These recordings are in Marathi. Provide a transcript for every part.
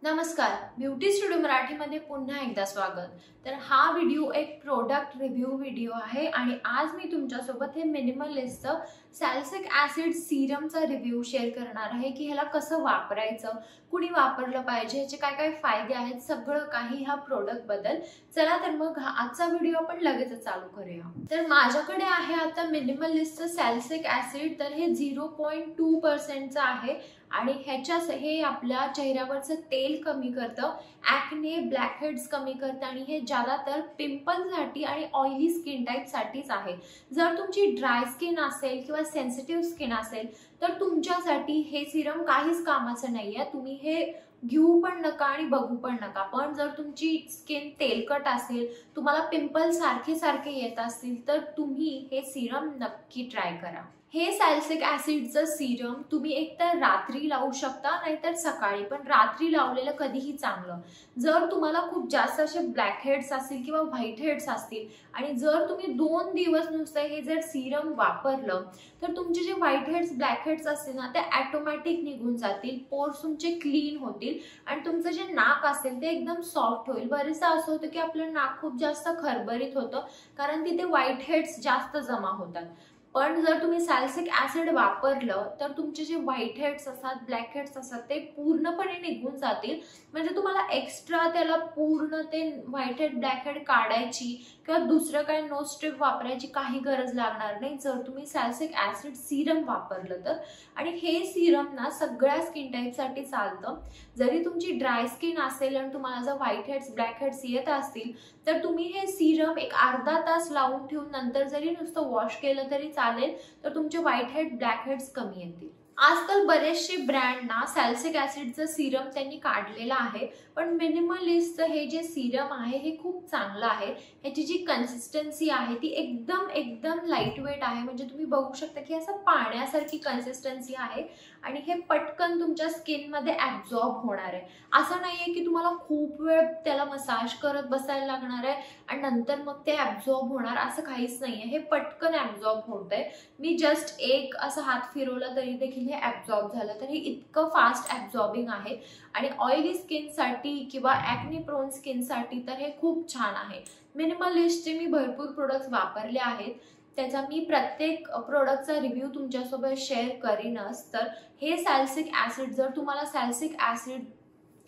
नमस्कार, ब्युटी स्टुडिओ मराठीमध्ये पुन्हा एकदा स्वागत। तर हा व्हिडिओ एक प्रोडक्ट रिव्ह्यू व्हिडिओ आहे आणि आज मी तुमच्यासोबत हे मिनिमलिस्टचं सॅलिसिलिक ॲसिड सीरमचा रिव्ह्यू शेअर करणार आहे की ह्याला कसं वापरायचं, कुणी वापरलं पाहिजे, ह्याचे काय काय फायदे आहेत, सगळं काही ह्या प्रोडक्ट बद्दल। चला तर मग आजचा व्हिडिओ आपण लगेच चालू करूया। तर माझ्याकडे आहे आता मिनिमलिस्टचं सॅलिसिलिक ॲसिड, तर हे 0.2% आहे आणि हे आपल्या चेहऱ्यावरचं तेल कमी करतं, ॲक्ने, ब्लॅकहेड्स कमी करतं आणि हे ज्यादातर पिंपलसाठी आणि ऑइली स्किन टाईपसाठीच आहे। जर तुमची ड्राय स्किन असेल किंवा सेन्सिटिव्ह स्किन असेल तर तुमच्यासाठी हे सीरम काहीच कामाचं नाहीये, तुम्ही हे घेऊ पण नका आणि बघू पण नका। पण जर तुमची स्किन तेलकट असेल, तुम्हाला पिंपल सारखे येत असतील तर तुम्ही हे सीरम नक्की ट्राय करा। हे सॅलिसिलिक ॲसिडचं सीरम तुम्ही एकतर रात्री लावू शकता नाहीतर सकाळी, पण रात्री लावलेलं कधीही चांगलं। जर तुम्हाला खूप जास्त असे ब्लॅकहेड्स असतील किंवा व्हाईट हेड्स असतील आणि जर तुम्ही 2 दिवस नुसतं हे जर सीरम वापरलं तर तुमचे जे व्हाईट हेड्स, ब्लॅकहेड्स असतील ना ते ऑटोमॅटिक निघून जातील, पोर्स तुमचे क्लीन होतील आणि तुमचं जे नाक असेल ते एकदम सॉफ्ट होईल। बरेचदा असं होतं की आपलं नाक खूप जास्त खरबरीत होतं कारण तिथे व्हाईट हेड्स जास्त जमा होतात। पण जर तुम्ही सॅलिसिलिक ॲसिड वापरलं तर तुमचे जे व्हाईट हेड्स असतात, ब्लॅक हेड्स असतात ते पूर्णपणे निघून जातील। म्हणजे तुम्हाला एक्स्ट्रा त्याला पूर्ण ते व्हाईट हेड, ब्लॅक हेड काढायची किंवा दुसरं काही नोज स्ट्रिप वापरायची काही गरज लागणार नाही जर तुम्ही सॅलिसिलिक ॲसिड सीरम वापरलं तर। आणि हे सीरम ना सगळ्या स्किन टाईपसाठी चालतं। जरी तुमची ड्राय स्किन असेल आणि तुम्हाला जर व्हाईट हेड्स, ब्लॅक हेड्स येत असतील तर तुम्ही हे सीरम एक अर्धा तास लावून ठेवून नंतर जरी नुसतं वॉश केलं तरी चालेल, तर तुमचे व्हाईट हेड, ब्लॅक हेड्स कमी येतील। आजकाल बरेचसे ब्रँड ना सॅलिसिलिक ॲसिडचं सीरम त्यांनी काढलेलं आहे, पण मिनिमलिस्टचं हे जे सीरम आहे हे खूप चांगलं आहे। ह्याची जी कन्सिस्टन्सी आहे ती एकदम लाईट वेट आहे, म्हणजे तुम्ही बघू शकता की असं पाण्यासारखी कन्सिस्टन्सी आहे आणि हे पटकन तुमच्या स्किनमध्ये ॲब्झॉर्ब होणार आहे। असं नाहीये की तुम्हाला खूप वेळ त्याला मसाज करत बसायला लागणार आहे आणि नंतर मग ते ॲब्झॉर्ब होणार, असं काहीच नाहीये। हे पटकन ॲब्झॉर्ब होतंय। मी जस्ट एक असं हात फिरवला तरी देखील हे ॲब्झॉर्ब झालं, तर हे इतकं फास्ट ॲब्झॉर्बिंग आहे आणि ऑइली स्किनसाठी किंवा ॲक्ने प्रोन स्किनसाठी तर हे खूप छान आहे। मिनिमलिस्टचे मी भरपूर प्रोडक्ट्स वापरले आहेत, त्याचा मी प्रत्येक प्रोडक्टचा रिव्ह्यू तुमच्यासोबत शेअर करीनच। तर हे सॅलिसिलिक ॲसिड, जर तुम्हाला सॅलिसिलिक ॲसिड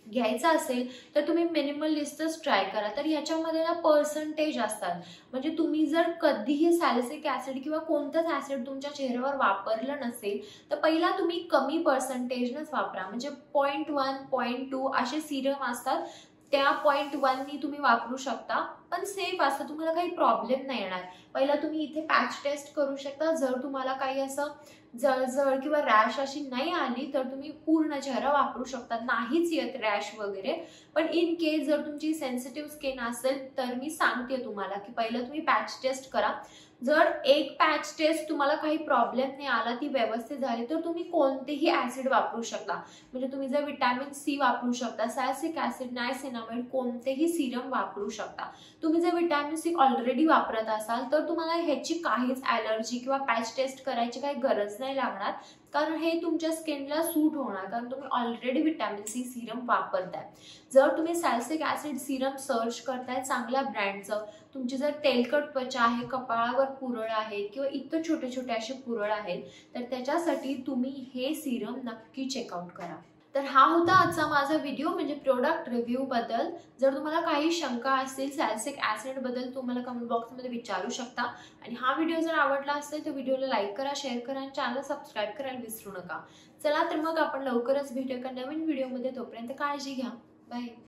घ्यायचा असेल तर तुम्ही मिनिमलिस्टच ट्राय करा। तर ह्याच्यामध्ये ना पर्सेंटेज असतात, म्हणजे तुम्ही जर कधीही सॅलिसिलिक ॲसिड किंवा कोणतंच ॲसिड तुमच्या चेहऱ्यावर वापरलं नसेल तर पहिला तुम्ही कमी पर्सेंटेजनच वापरा। म्हणजे 0.1, 0.2 असे सीरम असतात, त्या 0.1 नी तुम्ही वापरू शकता, पण सेफ असतं, तुम्हाला काही प्रॉब्लेम नाही येणार। पहिला तुम्ही इथे पॅच टेस्ट करू शकता, जर तुम्हाला काही असं जळजळ किंवा रॅश अशी नाही आली तर तुम्ही पूर्ण चेहरा वापरू शकता, नाहीच येत रॅश वगैरे। पण इन केस जर तुमची सेन्सिटिव्ह स्किन असेल तर मी सांगते तुम्हाला की पहिलं तुम्ही पॅच टेस्ट करा। जर एक पॅच टेस्ट तुम्हाला काही प्रॉब्लेम नाही आला, ती व्यवस्थित झाली, तर तुम्ही कोणतेही ॲसिड वापरू शकता। म्हणजे तुम्ही जर विटॅमिन सी वापरू शकता, सॅलिसिलिक ॲसिड, नायसिनामाइड कोणतेही सीरम वापरू शकता। तुम्ही जर विटॅमिन सी ऑलरेडी वापरत असाल तर तुम्हाला ह्याची काहीच ॲलर्जी किंवा पॅच टेस्ट करायची काही गरज नाही लागणार, कारण हे तुमच्या स्किनला सूट होणार, कारण तुम्ही ऑलरेडी विटॅमिन सी सीरम वापरताय। जर तुम्ही सॅलिसिलिक ॲसिड सीरम सर्च करताय चांगल्या ब्रँडचं, तुमची जर तेलकट त्वचा आहे, कपाळावर पुरळ आहे किंवा इतर छोटे छोटे असे पुरळ आहेत तर त्याच्यासाठी तुम्ही हे सीरम नक्की चेकआउट करा। तर हा होता आजचा माझा व्हिडिओ, म्हणजे प्रोडक्ट रिव्ह्यू बद्दल। जर तुम्हाला काही शंका असतील सॅलिसिलिक ॲसिड बद्दल तुम्हाला कमेंट बॉक्समध्ये विचारू शकता आणि हा व्हिडिओ जर आवडला असेल तर व्हिडिओला लाईक करा, शेअर करा आणि चॅनल सबस्क्राईब करायला विसरू नका। चला तर मग आपण लवकरच भेटूया एका नवीन व्हिडिओमध्ये, तोपर्यंत काळजी घ्या, बाय।